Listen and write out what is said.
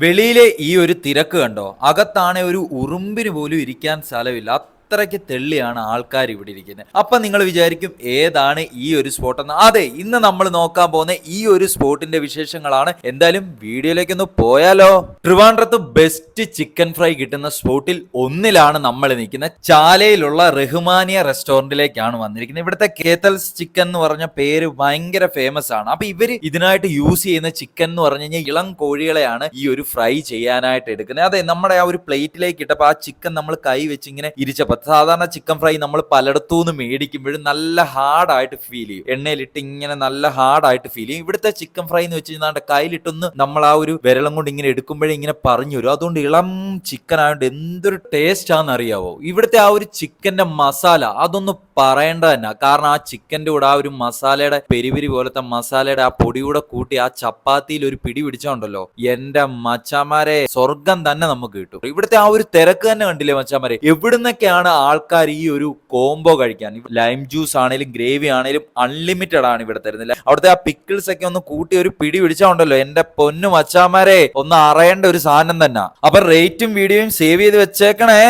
വെളിയിലെ ഈ ഒരു തിരക്ക് കണ്ടോ? അകത്താണെ ഒരു ഉറുമ്പിന് പോലും ഇരിക്കാൻ സ്ഥലമില്ല. അത്രയ്ക്ക് തെള്ളിയാണ് ആൾക്കാർ ഇവിടെ ഇരിക്കുന്നത്. അപ്പൊ നിങ്ങൾ വിചാരിക്കും ഏതാണ് ഈ ഒരു സ്പോട്ട് എന്ന്. അതെ, ഇന്ന് നമ്മൾ നോക്കാൻ പോകുന്ന ഈ ഒരു സ്പോട്ടിന്റെ വിശേഷങ്ങളാണ്. എന്തായാലും വീഡിയോയിലേക്കൊന്ന് പോയാലോ? ട്രിവാൻഡ്രത്ത് ബെസ്റ്റ് ചിക്കൻ ഫ്രൈ കിട്ടുന്ന സ്പോട്ടിൽ ഒന്നിലാണ് നമ്മൾ നിൽക്കുന്നത്. ചാലയിലുള്ള റഹ്മാനിയ റെസ്റ്റോറന്റിലേക്കാണ് വന്നിരിക്കുന്നത്. ഇവിടുത്തെ കേത്തൽസ് ചിക്കൻ എന്ന് പറഞ്ഞ പേര് ഭയങ്കര ഫേമസ് ആണ്. അപ്പൊ ഇവര് ഇതിനായിട്ട് യൂസ് ചെയ്യുന്ന ചിക്കൻ എന്ന് പറഞ്ഞു കഴിഞ്ഞാൽ ഇളം കോഴികളെയാണ് ഈ ഒരു ഫ്രൈ ചെയ്യാനായിട്ട് എടുക്കുന്നത്. അതെ, നമ്മുടെ ആ ഒരു പ്ലേറ്റിലേക്ക് ഇട്ടപ്പോൾ ആ ചിക്കൻ നമ്മൾ കൈ വെച്ച് ഇങ്ങനെ ഇരിച്ചപ്പോൾ, സാധാരണ ചിക്കൻ ഫ്രൈ നമ്മൾ പലയിടത്തുനിന്ന് മേടിക്കുമ്പോഴും നല്ല ഹാർഡായിട്ട് ഫീൽ ചെയ്യും. എണ്ണയിലിട്ട് ഇങ്ങനെ നല്ല ഹാർഡായിട്ട് ഫീൽ ചെയ്യും. ഇവിടുത്തെ ചിക്കൻ ഫ്രൈ എന്ന് വെച്ച് കഴിഞ്ഞാൽ കയ്യിലിട്ടൊന്ന് നമ്മൾ ആ ഒരു വിരളം കൊണ്ട് ഇങ്ങനെ എടുക്കുമ്പോഴേ ഇങ്ങനെ പറഞ്ഞു വരും. അതുകൊണ്ട് ഇളം ചിക്കൻ ആയതുകൊണ്ട് എന്തൊരു ടേസ്റ്റ് ആണെന്ന് അറിയാവോ? ഇവിടുത്തെ ആ ഒരു ചിക്കന്റെ മസാല അതൊന്ന് പറയേണ്ട തന്നെ. കാരണം ആ ചിക്കന്റെ കൂടെ ആ ഒരു മസാലയുടെ പെരിപെരി പോലത്തെ മസാലയുടെ ആ പൊടിയൂടെ കൂട്ടി ആ ചപ്പാത്തിയിൽ ഒരു പിടി പിടിച്ചോണ്ടല്ലോ, എന്റെ മച്ചാമാരെ സ്വർഗം തന്നെ നമുക്ക് കിട്ടും. ഇവിടുത്തെ ആ ഒരു തിരക്ക് തന്നെ കണ്ടില്ലേ മച്ചാമാരെ? എവിടുന്നൊക്കെയാണ് ആൾക്കാർ ഈ ഒരു കോംബോ കഴിക്കാൻ. ലൈം ജ്യൂസ് ആണെങ്കിലും ഗ്രേവി ആണെങ്കിലും അൺലിമിറ്റഡ് ആണ് ഇവിടെ തരുന്നില്ല. അവിടുത്തെ ആ പിക്കിൾസ് ഒക്കെ ഒന്ന് കൂട്ടി ഒരു പിടി പിടിച്ചോണ്ടല്ലോ, എന്റെ പൊന്നു മച്ചാമാരെ ഒന്ന് അറിയേണ്ട ഒരു സാധനം തന്നെ. അപ്പൊ റേറ്റും വീഡിയോയും സേവ് ചെയ്ത് വെച്ചേക്കണേ.